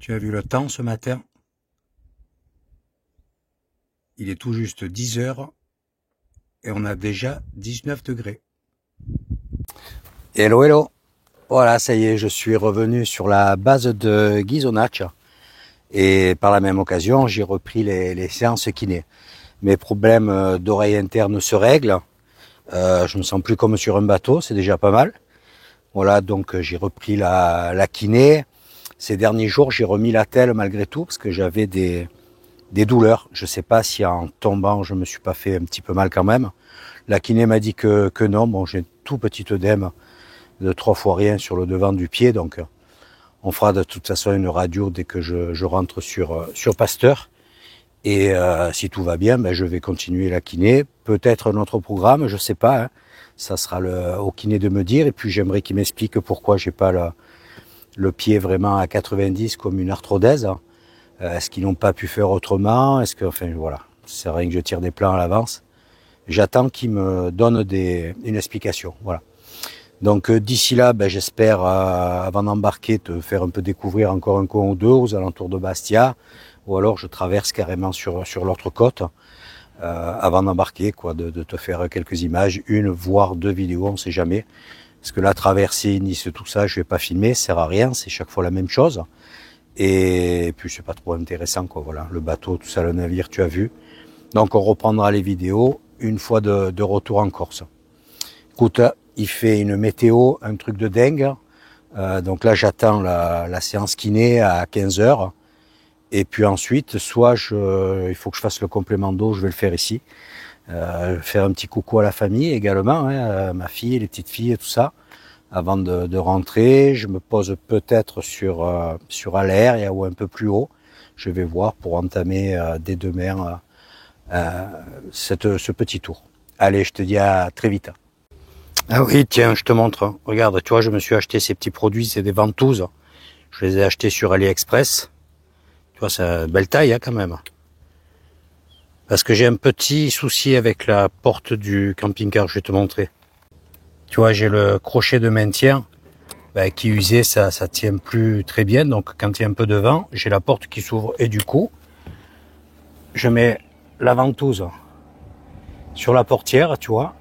Tu as vu le temps ce matin? Il est tout juste 10 heures et on a déjà 19 degrés. Hello, hello. Voilà, ça y est, je suis revenu sur la base de Ghisonaccia. Et par la même occasion, j'ai repris les séances kiné. Mes problèmes d'oreille interne se règlent. Je me sens plus comme sur un bateau, c'est déjà pas mal. Voilà, donc j'ai repris la kiné. Ces derniers jours, j'ai remis la telle malgré tout, parce que j'avais des douleurs. Je sais pas si en tombant, je me suis pas fait un petit peu mal quand même. La kiné m'a dit que non. Bon, j'ai une tout petite œdème de 3 fois rien sur le devant du pied, donc on fera de toute façon une radio dès que je rentre sur Pasteur. Et si tout va bien, ben, je vais continuer la kiné. Peut-être un autre programme, je sais pas. Hein. Ça sera au kiné de me dire. Et puis j'aimerais qu'il m'explique pourquoi j'ai pas le pied vraiment à 90 comme une arthrodèse. Est-ce qu'ils n'ont pas pu faire autrement? Est-ce que, enfin voilà, c'est rien que je tire des plans à l'avance. J'attends qu'ils me donnent une explication. Voilà. Donc d'ici là, ben, j'espère, avant d'embarquer, te faire un peu découvrir encore un coin ou deux aux alentours de Bastia, ou alors je traverse carrément sur l'autre côte, avant d'embarquer, quoi, de te faire quelques images, une voire deux vidéos, on sait jamais. Parce que la traversée, Nice, tout ça, je vais pas filmer, ça sert à rien, c'est chaque fois la même chose. Et puis c'est pas trop intéressant, quoi. Voilà, le bateau, tout ça, le navire, tu as vu. Donc on reprendra les vidéos une fois de retour en Corse. Écoute, il fait une météo, un truc de dingue. Donc là, j'attends la séance kiné à 15 heures. Et puis ensuite, soit il faut que je fasse le complément d'eau, je vais le faire ici. Faire un petit coucou à la famille également, hein, ma fille, les petites filles et tout ça. Avant de rentrer, je me pose peut-être sur Allergia ou un peu plus haut. Je vais voir pour entamer dès demain ce petit tour. Allez, je te dis à très vite. Ah oui, tiens, je te montre. Regarde, tu vois, je me suis acheté ces petits produits, c'est des ventouses. Je les ai achetés sur AliExpress. Tu vois, c'est une belle taille hein, quand même. Parce que j'ai un petit souci avec la porte du camping-car, je vais te montrer. Tu vois, j'ai le crochet de maintien qui usé, ça tient plus très bien. Donc quand il y a un peu de vent, j'ai la porte qui s'ouvre et du coup, je mets la ventouse sur la portière, tu vois,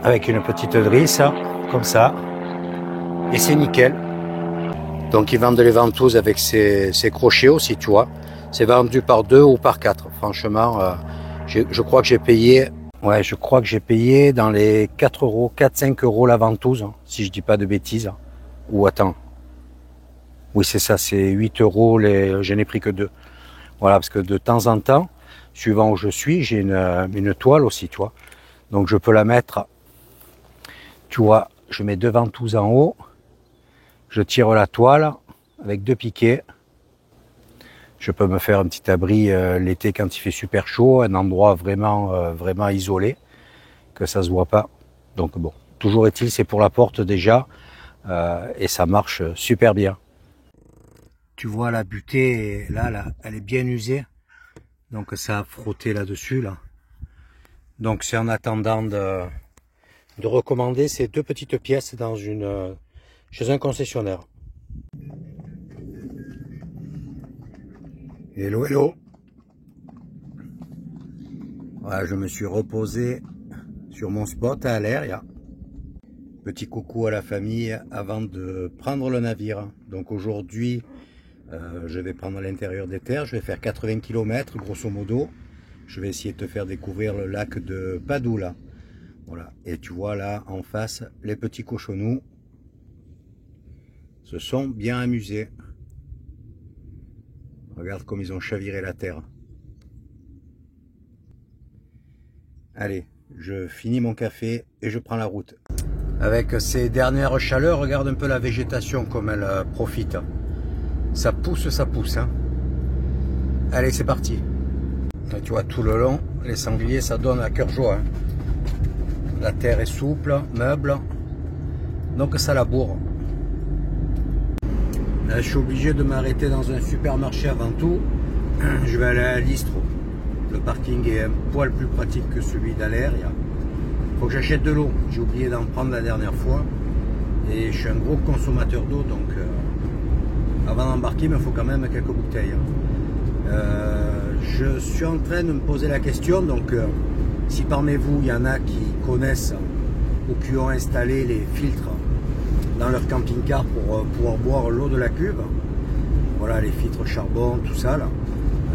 avec une petite drisse, comme ça, et c'est nickel. Donc ils vendent les ventouses avec ces crochets aussi, tu vois. C'est vendu par 2 ou par 4. Franchement, je crois que j'ai payé... Ouais, je crois que j'ai payé dans les 4 euros, 4-5 euros la ventouse, si je dis pas de bêtises. Ou attends. Oui, c'est ça, c'est 8 euros, je n'ai pris que 2. Voilà, parce que de temps en temps, suivant où je suis, j'ai une toile aussi, tu vois. Donc je peux la mettre, tu vois, je mets 2 ventouses en haut, je tire la toile avec 2 piquets. Je peux me faire un petit abri l'été quand il fait super chaud, un endroit vraiment isolé, que ça se voit pas. Donc bon, toujours est-il, c'est pour la porte déjà, et ça marche super bien. Tu vois la butée, là, elle est bien usée, donc ça a frotté là-dessus, là. Donc c'est en attendant de recommander ces 2 petites pièces chez un concessionnaire. Hello, hello. Voilà, je me suis reposé sur mon spot à Allergia. Petit coucou à la famille avant de prendre le navire. Donc aujourd'hui, je vais prendre l'intérieur des terres. Je vais faire 80 km grosso modo. Je vais essayer de te faire découvrir le lac de Padoula. Voilà. Et tu vois là en face les petits cochonous se sont bien amusés. Regarde comme ils ont chaviré la terre. Allez, je finis mon café et je prends la route. Avec ces dernières chaleurs, regarde un peu la végétation comme elle profite. Ça pousse, hein. Allez, c'est parti. Et tu vois, tout le long, les sangliers, ça donne à cœur joie. Hein. La terre est souple, meuble, donc ça laboure. Là, je suis obligé de m'arrêter dans un supermarché avant tout. Je vais aller à Listro. Le parking est un poil plus pratique que celui d'Alleria. Il faut que j'achète de l'eau. J'ai oublié d'en prendre la dernière fois. Et je suis un gros consommateur d'eau, donc avant d'embarquer, il me faut quand même quelques bouteilles. Je suis en train de me poser la question, donc si parmi vous il y en a qui connaissent ou qui ont installé les filtres dans leur camping-car pour pouvoir boire l'eau de la cuve, voilà, les filtres charbon, tout ça là,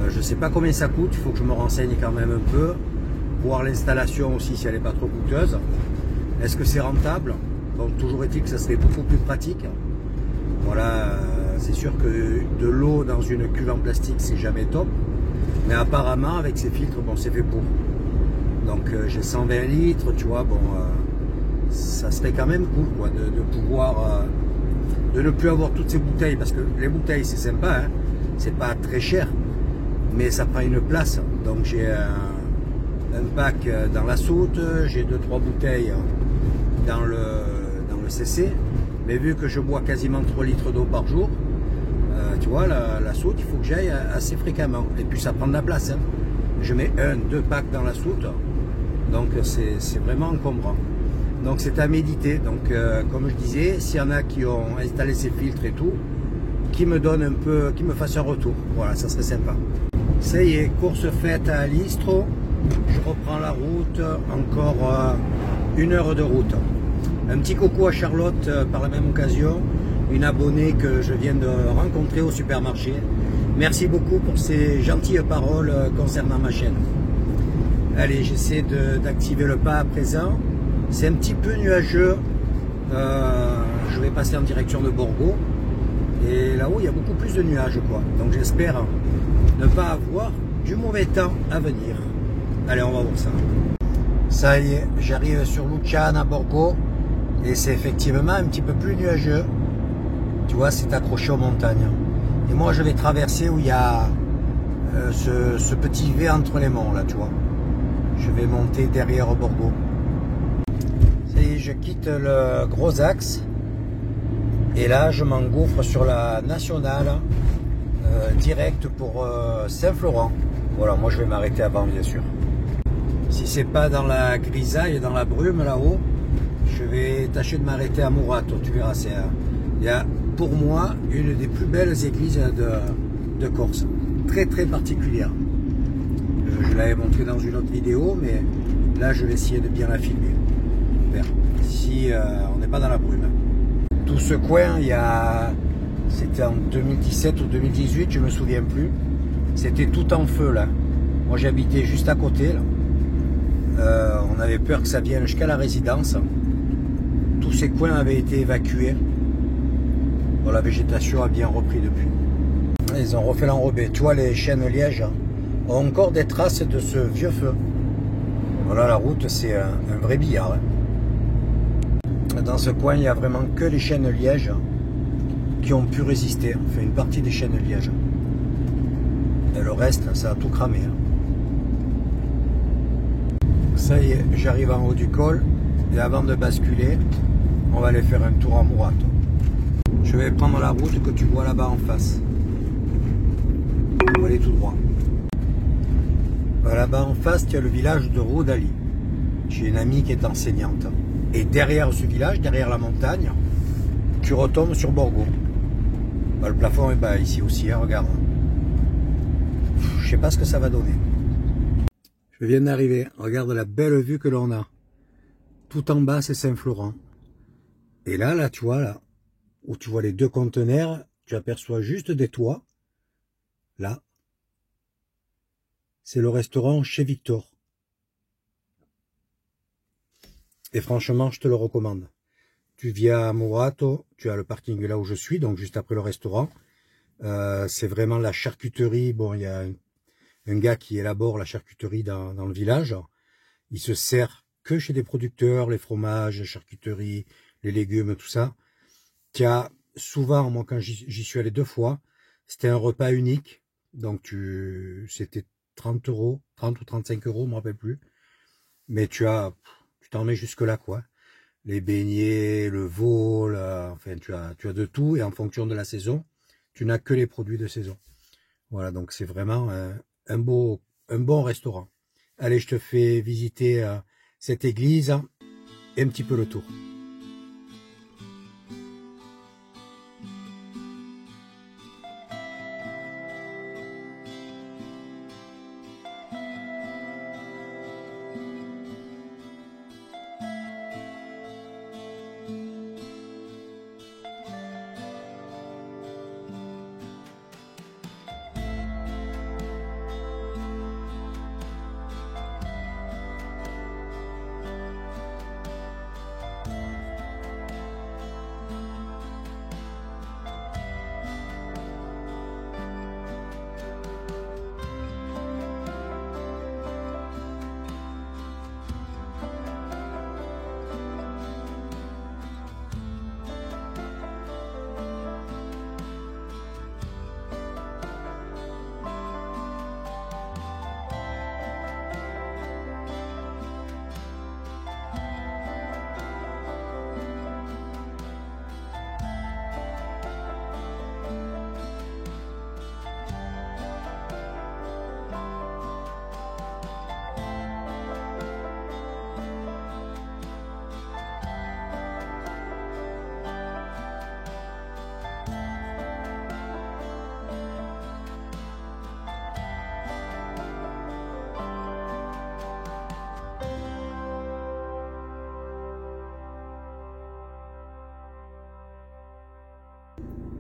je ne sais pas combien ça coûte, il faut que je me renseigne quand même un peu, voir l'installation aussi si elle n'est pas trop coûteuse. Est-ce que c'est rentable? Donc toujours est-il que ça serait beaucoup plus pratique. Voilà, c'est sûr que de l'eau dans une cuve en plastique c'est jamais top, mais apparemment avec ces filtres, bon, c'est fait pour. Donc j'ai 120 litres, tu vois, bon, ça serait quand même cool quoi, de pouvoir, de ne plus avoir toutes ces bouteilles, parce que les bouteilles c'est sympa, hein, c'est pas très cher, mais ça prend une place. Donc j'ai un pack dans la soute, j'ai 2-3 bouteilles dans le CC, mais vu que je bois quasiment 3 litres d'eau par jour, tu vois, la soute, il faut que j'aille assez fréquemment, et puis ça prend de la place, hein. Je mets 1-2 packs dans la soute, donc c'est vraiment encombrant. Donc c'est à méditer. Donc comme je disais, s'il y en a qui ont installé ces filtres et tout, qui me donnent un peu, qui me fassent un retour, voilà, ça serait sympa. Ça y est, course faite à Listro, je reprends la route, encore 1 heure de route. Un petit coucou à Charlotte par la même occasion, une abonnée que je viens de rencontrer au supermarché. Merci beaucoup pour ces gentilles paroles concernant ma chaîne. Allez, j'essaie d'activer le pas à présent. C'est un petit peu nuageux. Je vais passer en direction de Borgo. Et là-haut, il y a beaucoup plus de nuages, quoi. Donc j'espère ne pas avoir du mauvais temps à venir. Allez, on va voir ça. Ça y est, j'arrive sur Luciana à Borgo. Et c'est effectivement un petit peu plus nuageux. Tu vois, c'est accroché aux montagnes. Et moi, je vais traverser où il y a ce petit V entre les monts, là, tu vois. Je vais monter derrière Borgo. Ça y est, je quitte le gros axe. Et là, je m'engouffre sur la nationale, direct pour Saint-Florent. Voilà, moi, je vais m'arrêter avant, bien sûr. Si c'est pas dans la grisaille, dans la brume, là-haut, je vais tâcher de m'arrêter à Murato, tu verras. Il y a pour moi une des plus belles églises de Corse, très très particulière. Je l'avais montré dans une autre vidéo, mais là je vais essayer de bien la filmer. Si on n'est pas dans la brume. Tout ce coin, c'était en 2017 ou 2018, je me souviens plus. C'était tout en feu là. Moi j'habitais juste à côté là. On avait peur que ça vienne jusqu'à la résidence. Tous ces coins avaient été évacués. Bon, la végétation a bien repris depuis. Ils ont refait l'enrobé. Tu vois, les chênes lièges ont encore des traces de ce vieux feu. Voilà, la route, c'est un vrai billard. Hein. Dans ce coin, il n'y a vraiment que les chênes lièges qui ont pu résister. Enfin, une partie des chênes lièges. Et le reste, ça a tout cramé. Hein. Ça y est, j'arrive en haut du col. Et avant de basculer, on va aller faire un tour en Murato. Je vais prendre la route que tu vois là-bas en face. On va aller tout droit. Là-bas en face, il y a le village de Rodali. J'ai une amie qui est enseignante. Et derrière ce village, derrière la montagne, tu retombes sur Borgo. Le plafond est bas ici aussi, hein, regarde. Je sais pas ce que ça va donner. Je viens d'arriver. Regarde la belle vue que l'on a. Tout en bas, c'est Saint-Florent. Et là, tu vois, là, où tu vois les 2 conteneurs, tu aperçois juste des toits. Là, c'est le restaurant chez Victor. Et franchement, je te le recommande. Tu viens à Murato, tu as le parking là où je suis, donc juste après le restaurant. C'est vraiment la charcuterie. Bon, il y a un gars qui élabore la charcuterie dans le village. Il se sert que chez des producteurs, les fromages, la charcuterie, les légumes, tout ça. Tu as souvent, moi quand j'y suis allé 2 fois, c'était un repas unique. Donc c'était 30 €, 30 ou 35 €, je ne me rappelle plus. Mais tu t'en mets jusque là, quoi. Les beignets, le veau, enfin tu as de tout. Et en fonction de la saison, tu n'as que les produits de saison. Voilà, donc c'est vraiment un bon restaurant. Allez, je te fais visiter cette église et un petit peu le tour.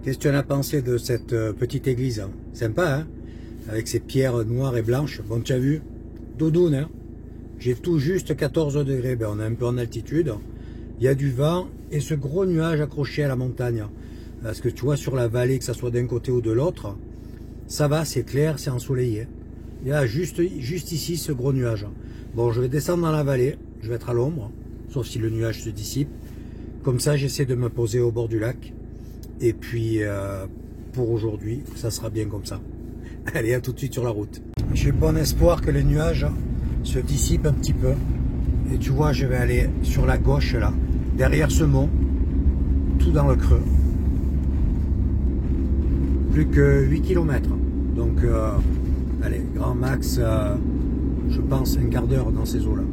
Qu'est-ce que tu en as pensé de cette petite église, hein? Sympa, hein? Avec ses pierres noires et blanches. Bon, tu as vu? Doudoune, hein? J'ai tout juste 14 degrés. Ben, on est un peu en altitude. Il y a du vent et ce gros nuage accroché à la montagne. Parce que tu vois, sur la vallée, que ça soit d'un côté ou de l'autre, ça va, c'est clair, c'est ensoleillé. Il y a juste ici ce gros nuage. Bon, je vais descendre dans la vallée. Je vais être à l'ombre, sauf si le nuage se dissipe. Comme ça, j'essaie de me poser au bord du lac. Et puis, pour aujourd'hui, ça sera bien comme ça. Allez, à tout de suite sur la route. J'ai bon espoir que les nuages se dissipent un petit peu. Et tu vois, je vais aller sur la gauche, là, derrière ce mont, tout dans le creux. Plus que 8 km. Donc, allez, grand max, je pense, un quart d'heure dans ces eaux-là.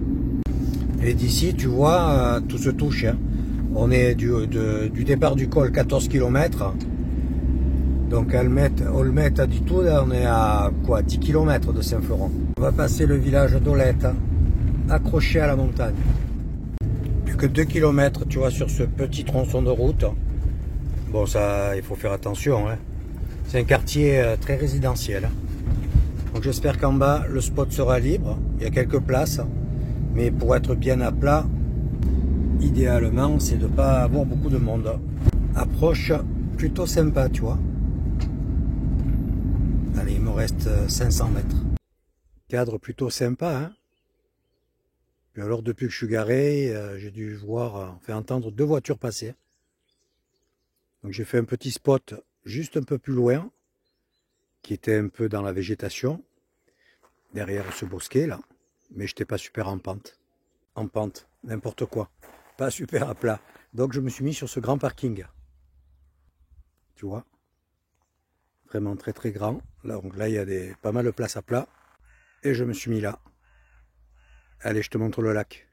Et d'ici, tu vois, tout se touche, hein. On est du départ du col 14 km. Donc Olmette à du tout, là, on est à quoi, 10 km de Saint-Florent. On va passer le village d'Olette, hein, accroché à la montagne. Plus que 2 km, tu vois, sur ce petit tronçon de route. Bon, ça, il faut faire attention, hein. C'est un quartier très résidentiel. Donc j'espère qu'en bas, le spot sera libre. Il y a quelques places. Mais pour être bien à plat, idéalement, c'est de ne pas avoir beaucoup de monde. Approche plutôt sympa, tu vois. Allez, il me reste 500 mètres. Cadre plutôt sympa, hein. Puis alors, depuis que je suis garé, j'ai dû voir, enfin entendre 2 voitures passer. Donc j'ai fait un petit spot juste un peu plus loin, qui était un peu dans la végétation, derrière ce bosquet là. Mais je n'étais pas super en pente. En pente, n'importe quoi. Pas super à plat. Donc je me suis mis sur ce grand parking. Tu vois? Vraiment très très grand. Là, donc là, il y a pas mal de place à plat. Et je me suis mis là. Allez, je te montre le lac.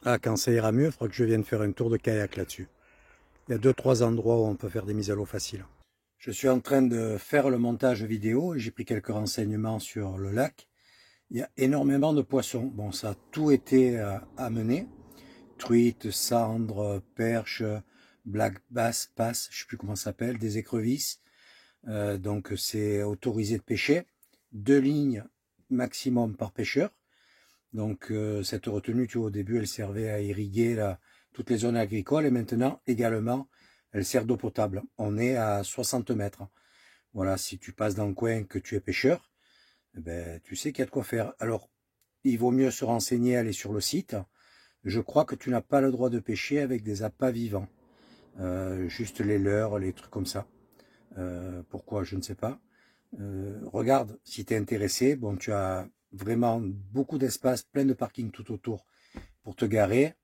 Ah, quand ça ira mieux, il faudra que je vienne faire un tour de kayak là-dessus. Il y a 2-3 endroits où on peut faire des mises à l'eau faciles. Je suis en train de faire le montage vidéo et j'ai pris quelques renseignements sur le lac. Il y a énormément de poissons. Bon, ça a tout été amené. Truites, cendres, perches, black bass, je ne sais plus comment ça s'appelle, des écrevisses. Donc c'est autorisé de pêcher. 2 lignes maximum par pêcheur. Donc cette retenue, tu vois, au début, elle servait à irriguer toutes les zones agricoles et maintenant également, elle sert d'eau potable. On est à 60 mètres. Voilà, si tu passes dans le coin que tu es pêcheur, eh ben, tu sais qu'il y a de quoi faire. Alors, il vaut mieux se renseigner, aller sur le site. Je crois que tu n'as pas le droit de pêcher avec des appâts vivants. Juste les leurres, les trucs comme ça. Pourquoi, je ne sais pas. Regarde, si tu es intéressé, bon, tu as vraiment beaucoup d'espace, plein de parking tout autour pour te garer.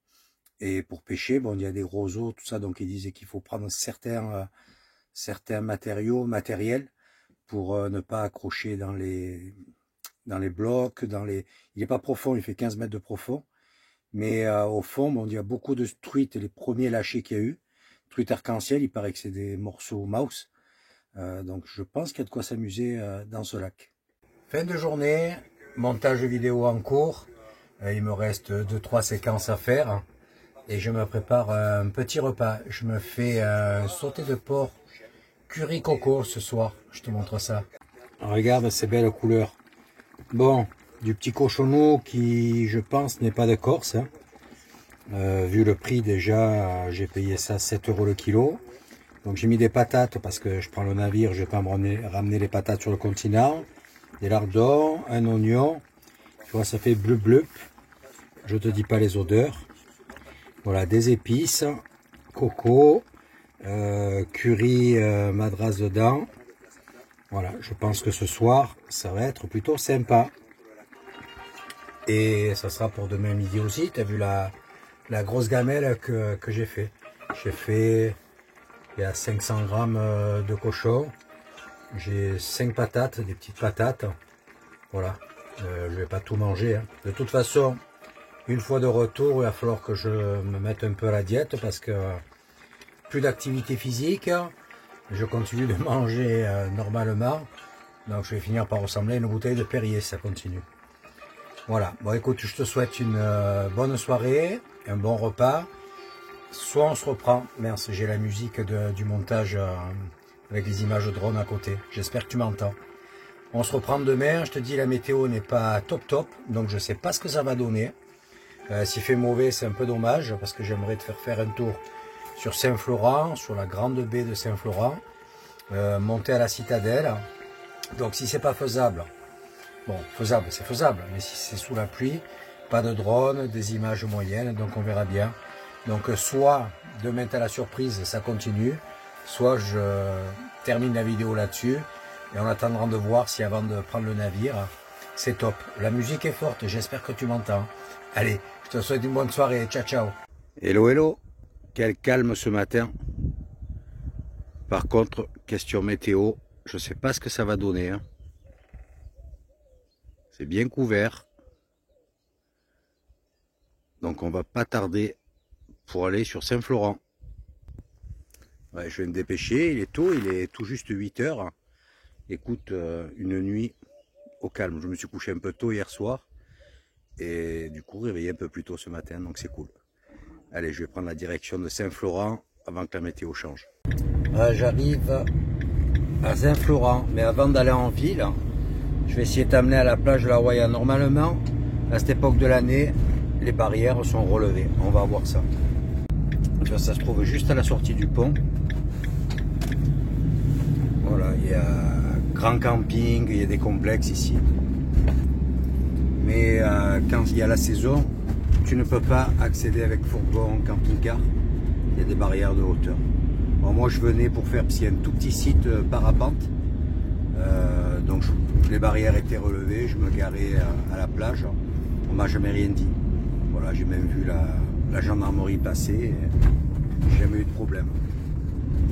Et pour pêcher, bon, il y a des roseaux, tout ça, donc ils disaient qu'il faut prendre certains matériels pour ne pas accrocher dans les blocs, il n'est pas profond, il fait 15 mètres de profond, mais au fond, bon, il y a beaucoup de truites, les premiers lâchés qu'il y a eu, truites arc-en-ciel, il paraît que c'est des morceaux mouse, donc je pense qu'il y a de quoi s'amuser dans ce lac. Fin de journée, montage vidéo en cours, il me reste 2-3 séquences à faire, et je me prépare un petit repas. Je me fais un sauté de porc curry coco ce soir. Je te montre ça. Regarde ces belles couleurs. Bon, du petit cochonneau qui, je pense, n'est pas de Corse. Hein. Vu le prix déjà, j'ai payé ça 7 € le kilo. Donc j'ai mis des patates parce que je prends le navire, je vais pas me ramener les patates sur le continent. Des lardons, un oignon. Tu vois, ça fait bleu bleu. Je te dis pas les odeurs. Voilà, des épices, coco, curry madras dedans. Voilà, je pense que ce soir, ça va être plutôt sympa. Et ça sera pour demain midi aussi. Tu as vu la grosse gamelle que j'ai fait. J'ai fait, il y a 500 grammes de cochon. J'ai 5 patates, des petites patates. Voilà, je vais pas tout manger. Hein. De toute façon, une fois de retour, il va falloir que je me mette un peu à la diète parce que plus d'activité physique. Je continue de manger normalement. Donc je vais finir par ressembler à une bouteille de Perrier si ça continue. Voilà. Bon écoute, je te souhaite une bonne soirée, un bon repas. Soit on se reprend. Merci, j'ai la musique du montage avec les images de drone à côté. J'espère que tu m'entends. On se reprend demain. Je te dis, la météo n'est pas top. Donc je ne sais pas ce que ça va donner. S'il fait mauvais, c'est un peu dommage parce que j'aimerais te faire un tour sur Saint-Florent, sur la grande baie de Saint-Florent, monter à la citadelle. Donc si c'est pas faisable, bon, faisable, c'est faisable, mais si c'est sous la pluie, pas de drone, des images moyennes, donc on verra bien. Donc soit demain t'as la surprise, ça continue, soit je termine la vidéo là-dessus, et on attendra de voir si avant de prendre le navire, c'est top. La musique est forte, j'espère que tu m'entends. Allez, je te souhaite une bonne soirée, ciao ciao. Hello hello, quel calme ce matin. Par contre, question météo, je sais pas ce que ça va donner. Hein. C'est bien couvert. Donc on va pas tarder pour aller sur Saint-Florent. Ouais, je vais me dépêcher, il est tôt, il est tout juste 8 h. Écoute, une nuit au calme. Je me suis couché un peu tôt hier soir. Et du coup réveillé un peu plus tôt ce matin, donc c'est cool. Allez, je vais prendre la direction de Saint-Florent avant que la météo change. J'arrive à Saint-Florent, mais avant d'aller en ville, je vais essayer de t'amener à la plage de la Roya. Normalement, à cette époque de l'année, les barrières sont relevées. On va voir ça. Ça se trouve juste à la sortie du pont. Voilà, il y a grand camping, il y a des complexes ici. Mais quand il y a la saison, tu ne peux pas accéder avec fourgon, camping-car. Il y a des barrières de hauteur. Bon, moi je venais pour faire, parce qu'il y a un tout petit site parapente. Donc les barrières étaient relevées, je me garais à la plage. On m'a jamais rien dit. Voilà, j'ai même vu la gendarmerie passer. J'ai jamais eu de problème.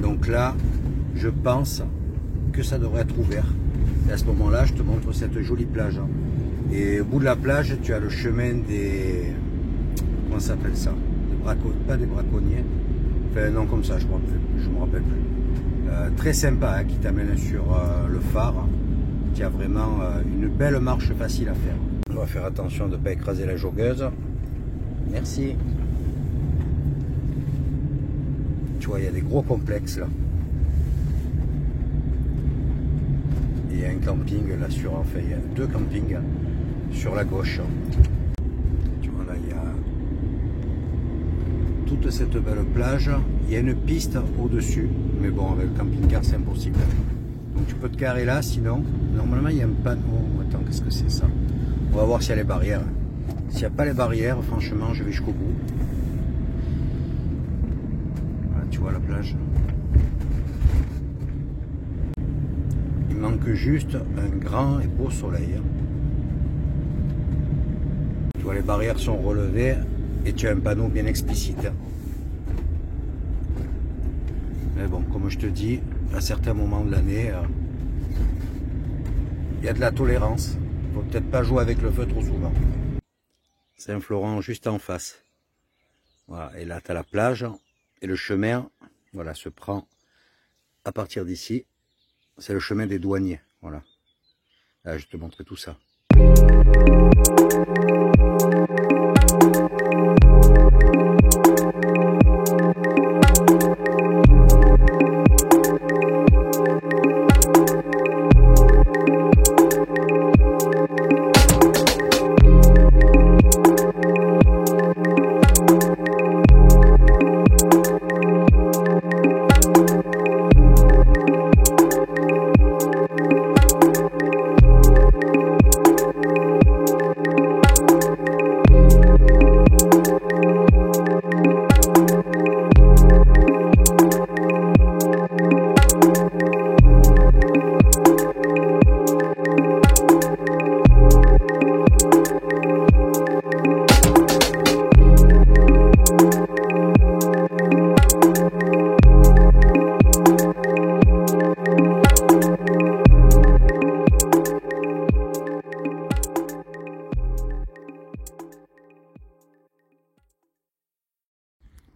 Donc là, je pense que ça devrait être ouvert. Et à ce moment-là, je te montre cette jolie plage. Et au bout de la plage, tu as le chemin des... Comment ça s'appelle ça? Pas des braconniers. Enfin, un nom comme ça, je me rappelle plus. Très sympa, hein, qui t'amène sur le phare. Qui a vraiment une belle marche facile à faire. On va faire attention de ne pas écraser la joggeuse. Merci. Tu vois, il y a des gros complexes là. il y a un camping là sur, enfin il y a 2 campings sur la gauche. Tu vois là il y a toute cette belle plage. Il y a une piste au-dessus, mais bon avec le camping-car c'est impossible. Donc tu peux te garer là, sinon normalement il y a un panneau. Attends, qu'est-ce que c'est ça? On va voir s'il y a les barrières. S'il n'y a pas les barrières, franchement je vais jusqu'au bout. Voilà, tu vois la plage. Il manque juste un grand et beau soleil. Tu vois, les barrières sont relevées et tu as un panneau bien explicite. Mais bon, comme je te dis, à certains moments de l'année, il y a de la tolérance. Il faut peut-être pas jouer avec le feu trop souvent. Saint-Florent juste en face. Voilà, et là tu as la plage et le chemin, voilà, se prend à partir d'ici. C'est le chemin des douaniers, voilà. Là, je vais te montrer tout ça.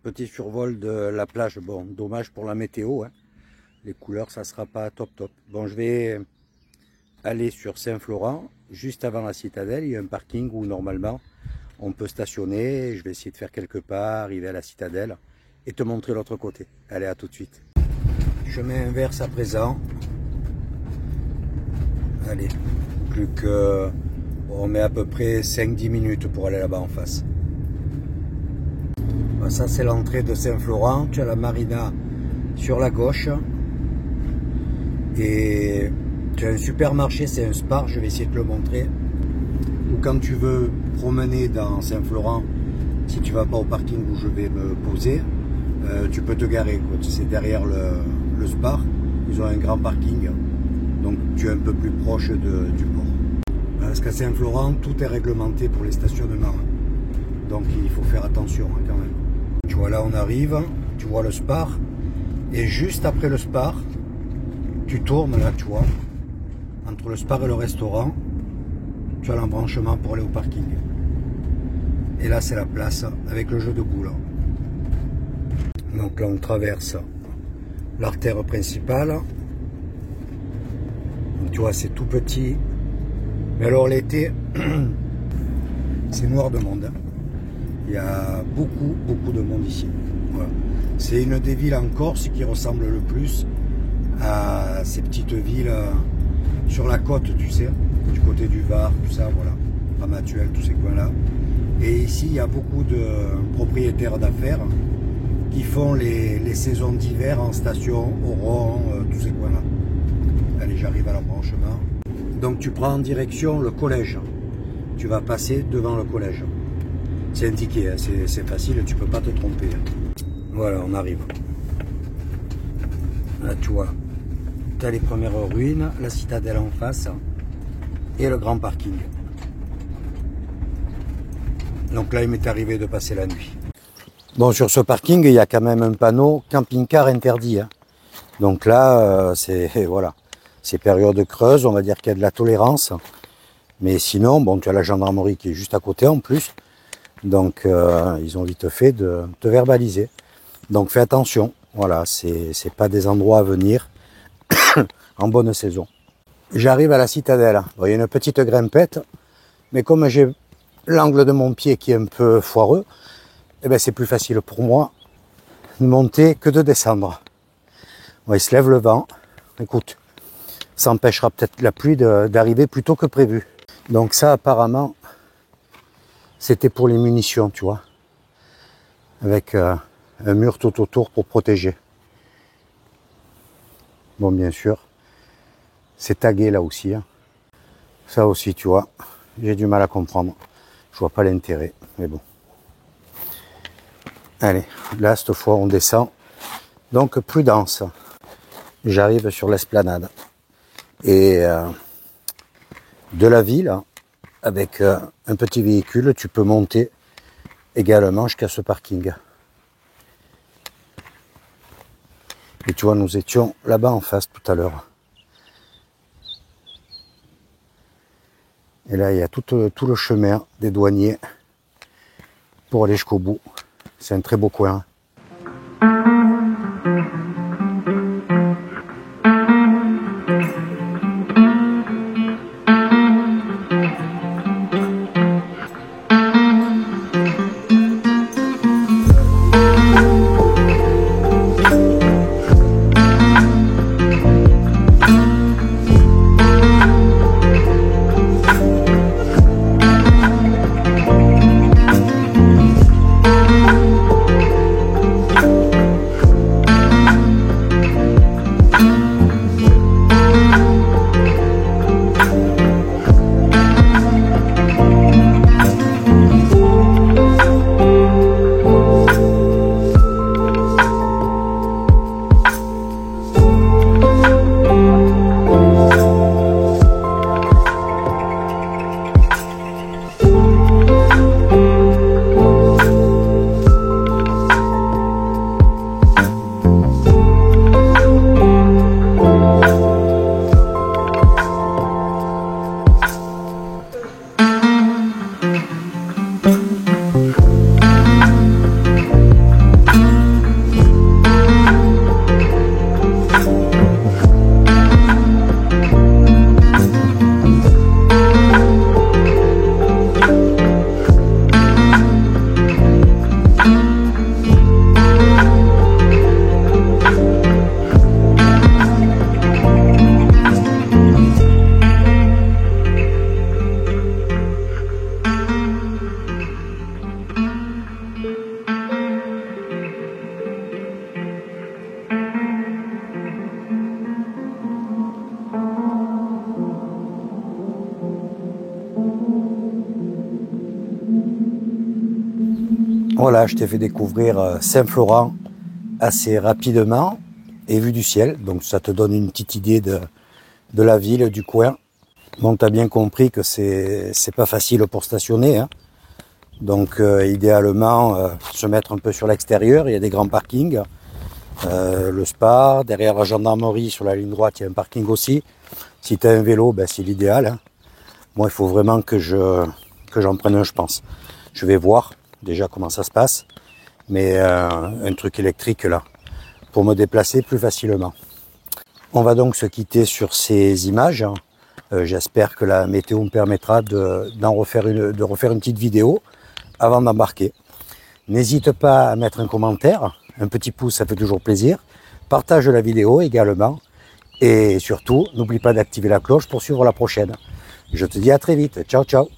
Petit survol de la plage, bon, dommage pour la météo, hein. Les couleurs, ça sera pas top top. Bon, je vais aller sur Saint-Florent, juste avant la citadelle, il y a un parking où normalement on peut stationner. Je vais essayer de faire quelques pas, arriver à la citadelle et te montrer l'autre côté. Allez, à tout de suite. Chemin inverse à présent. Allez, plus que... on met à peu près 5-10 minutes pour aller là-bas en face. Ça c'est l'entrée de Saint-Florent, tu as la marina sur la gauche et tu as un supermarché, c'est un Spar, je vais essayer de te le montrer. Ou quand tu veux promener dans Saint-Florent, si tu vas pas au parking où je vais me poser, tu peux te garer, c'est derrière le Spar, ils ont un grand parking, donc tu es un peu plus proche du port. Parce qu'à Saint-Florent, tout est réglementé pour les stationnements, donc il faut faire attention quand même. Tu vois, là on arrive, tu vois le Spar, et juste après le Spar, tu tournes là, tu vois, entre le Spar et le restaurant, tu as l'embranchement pour aller au parking. Et là c'est la place avec le jeu de boules. Donc là on traverse l'artère principale. Donc, tu vois, c'est tout petit. Mais alors l'été, c'est noir de monde. Il y a beaucoup de monde ici. Voilà. C'est une des villes en Corse qui ressemble le plus à ces petites villes sur la côte, tu sais, du côté du Var, tout ça, voilà, Ramatuelle, tous ces coins-là. Et ici, il y a beaucoup de propriétaires d'affaires qui font les saisons d'hiver en station, au Rond, tous ces coins-là. Allez, j'arrive à l'embranchement. Donc tu prends en direction le collège. Tu vas passer devant le collège. C'est indiqué, hein, c'est facile, tu peux pas te tromper. Voilà, on arrive. Là, tu vois, tu as les premières ruines, la citadelle en face et le grand parking. Donc là, il m'est arrivé de passer la nuit. Bon, sur ce parking, il y a quand même un panneau camping-car interdit. Hein. Donc là, c'est voilà, c'est période creuse, on va dire qu'il y a de la tolérance. Mais sinon, bon, tu as la gendarmerie qui est juste à côté en plus. Donc, ils ont vite fait de te verbaliser. Donc, fais attention. Voilà, c'est pas des endroits à venir en bonne saison. J'arrive à la citadelle. Bon, il y a une petite grimpette. Mais comme j'ai l'angle de mon pied qui est un peu foireux, eh ben, c'est plus facile pour moi de monter que de descendre. Bon, il se lève le vent. Écoute, Ça empêchera peut-être la pluie d'arriver plus tôt que prévu. Donc ça, apparemment, c'était pour les munitions, tu vois. Avec un mur tout autour pour protéger. Bon, bien sûr, c'est tagué là aussi. Hein. Ça aussi, tu vois, j'ai du mal à comprendre. Je vois pas l'intérêt, mais bon. Allez, là, cette fois, on descend. Donc, prudence. J'arrive sur l'esplanade. Et de la ville, avec un petit véhicule, tu peux monter également jusqu'à ce parking. Et tu vois, nous étions là-bas en face tout à l'heure. Et là, il y a tout le chemin des douaniers pour aller jusqu'au bout. C'est un très beau coin. Voilà, je t'ai fait découvrir Saint-Florent assez rapidement et vue du ciel. Donc ça te donne une petite idée de la ville, du coin. Bon, tu as bien compris que c'est pas facile pour stationner. Hein. Donc idéalement, se mettre un peu sur l'extérieur. Il y a des grands parkings. Le Spar, derrière la gendarmerie, sur la ligne droite, il y a un parking aussi. Si tu as un vélo, ben, c'est l'idéal. Hein. Moi, il faut vraiment que j'en prenne un, je pense. Je vais voir déjà comment ça se passe, mais un truc électrique là, pour me déplacer plus facilement. On va donc se quitter sur ces images. J'espère que la météo me permettra de refaire une petite vidéo avant d'embarquer. N'hésite pas à mettre un commentaire, un petit pouce, ça fait toujours plaisir. Partage la vidéo également. Et surtout, n'oublie pas d'activer la cloche pour suivre la prochaine. Je te dis à très vite. Ciao, ciao.